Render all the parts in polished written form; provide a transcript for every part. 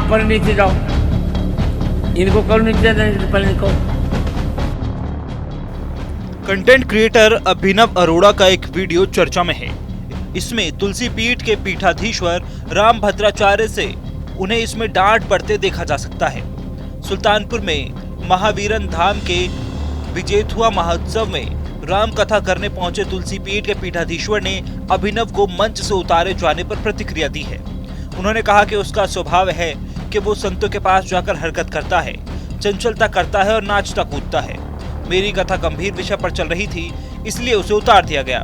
ऊपर नीचे जाओ, इनको करो नीचे, पहले इनको। कंटेंट क्रिएटर अभिनव अरोड़ा का एक वीडियो चर्चा में है। इसमें तुलसी पीठ के पीठाधीश्वर राम भद्राचार्य से उन्हें इसमें डांट पड़ते देखा जा सकता है। सुल्तानपुर में महावीरन धाम के विजेथुआ महोत्सव में राम कथा करने पहुंचे तुलसी पीठ के पीठाधीश्वर ने अभिनव को मंच से उतारे जाने पर प्रतिक्रिया दी है। उन्होंने कहा कि उसका स्वभाव है कि वो संतों के पास जाकर हरकत करता है, चंचलता करता है और नाचता कूदता है। मेरी कथा गंभीर विषय पर चल रही थी, इसलिए उसे उतार दिया गया।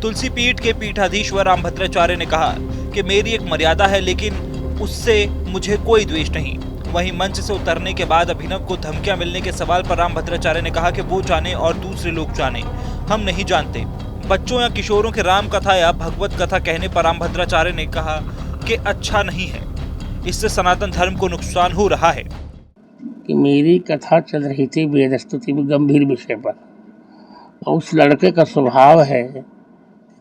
तुलसी पीठ के पीठाधीश्वर राम भद्राचार्य ने कहा कि मेरी एक मर्यादा है, लेकिन उससे मुझे कोई द्वेष नहीं। वहीं मंच से उतरने के बाद अभिनव को धमकियां मिलने के सवाल पर राम भद्राचार्य ने कहा कि वो जाने और दूसरे लोग जाने, हम नहीं जानते। बच्चों या किशोरों के राम कथा या भगवत कथा कहने पर राम भद्राचार्य ने कहा कि अच्छा नहीं है, इससे सनातन धर्म को नुकसान हो रहा है। कि मेरी कथा चल रही थी वेद स्तुति में गंभीर विषय पर, और उस लड़के का स्वभाव है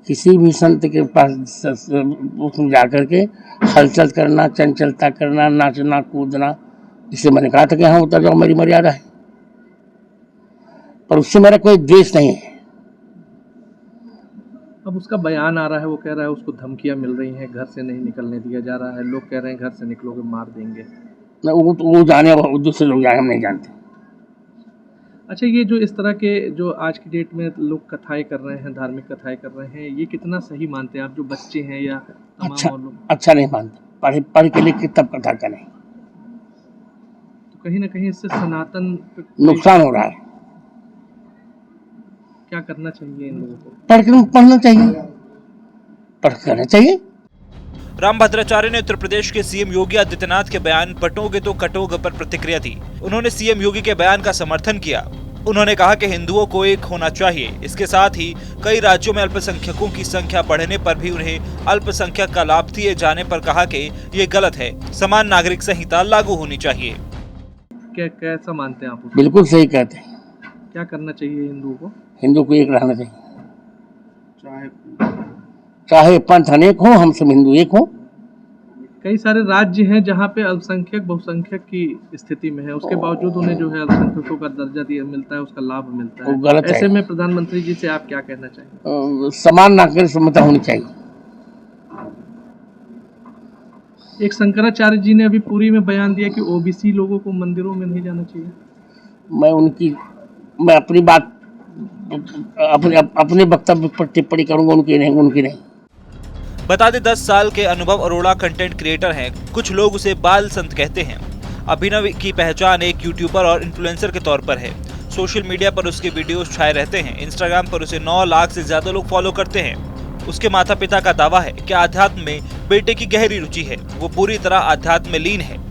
किसी भी संत के पास जाकर के हलचल करना, चंचलता करना, नाचना कूदना। इससे मैंने कहा था कि हाँ उतर जाओ, मेरी मर्यादा है, पर उससे मेरा कोई द्वेष नहीं है। अब उसका बयान आ रहा है, वो कह रहा है उसको धमकियां मिल रही हैं, घर से नहीं निकलने दिया जा रहा है, लोग कह रहे हैं घर से निकलोगे मार देंगे। वो जाने, वो दूसरे लोग जाने, हम नहीं जानते। अच्छा, ये जो इस तरह के जो आज की डेट में लोग कथाएं कर रहे हैं, धार्मिक कथाएं कर रहे हैं, ये कितना सही मानते हैं आप, जो बच्चे हैं या तमाम और लोग? अच्छा नहीं मानते। पढ़ के लिख के तब कथा करें, तो कहीं ना कहीं इससे सनातन नुकसान हो रहा है। क्या करना चाहिए इन लोगों को? पढ़ना चाहिए, पढ़ करना चाहिए। राम भद्राचार्य ने उत्तर प्रदेश के सीएम योगी आदित्यनाथ के बयान पटोगे तो कटोगे पर प्रतिक्रिया दी। उन्होंने सीएम योगी के बयान का समर्थन किया। उन्होंने कहा कि हिंदुओं को एक होना चाहिए। इसके साथ ही कई राज्यों में अल्पसंख्यकों की संख्या बढ़ने पर भी उन्हें अल्पसंख्यक का लाभ दिए जाने पर कहा कि ये गलत है, समान नागरिक संहिता लागू होनी चाहिए। कैसा मानते हैं आप? बिल्कुल सही कहते हैं। क्या करना चाहिए हिंदुओं को? हिंदू को एक रहना चाहिए, चाहे पंथ अनेक हो, हम सब हिंदू एक हो। कई सारे राज्य हैं जहाँ पे अल्पसंख्यक बहुसंख्यक की स्थिति में है, उसके बावजूद उन्हें जो है अल्पसंख्यकों का दर्जा दिया मिलता है, उसका लाभ मिलता है। गलत ऐसे है। में प्रधानमंत्री जी से आप क्या कहना चाहेंगे? समान नागरिक संहिता होनी चाहिए। एक शंकराचार्य जी ने अभी पुरी में बयान दिया कि ओबीसी लोगों को मंदिरों में नहीं जाना चाहिए। मैं अपनी बात अपने वक्तव्य पर टिप्पणी करूंगा, उनकी नहीं। बता दें 10 साल के अनुभव अरोड़ा कंटेंट क्रिएटर हैं। कुछ लोग उसे बाल संत कहते हैं। अभिनव की पहचान एक यूट्यूबर और इन्फ्लुएंसर के तौर पर है। सोशल मीडिया पर उसके वीडियोस छाए रहते हैं। इंस्टाग्राम पर उसे 9 लाख से ज्यादा लोग फॉलो करते हैं। उसके माता पिता का दावा है कि आध्यात्म में बेटे की गहरी रुचि है। वो पूरी तरह आध्यात्म में लीन है।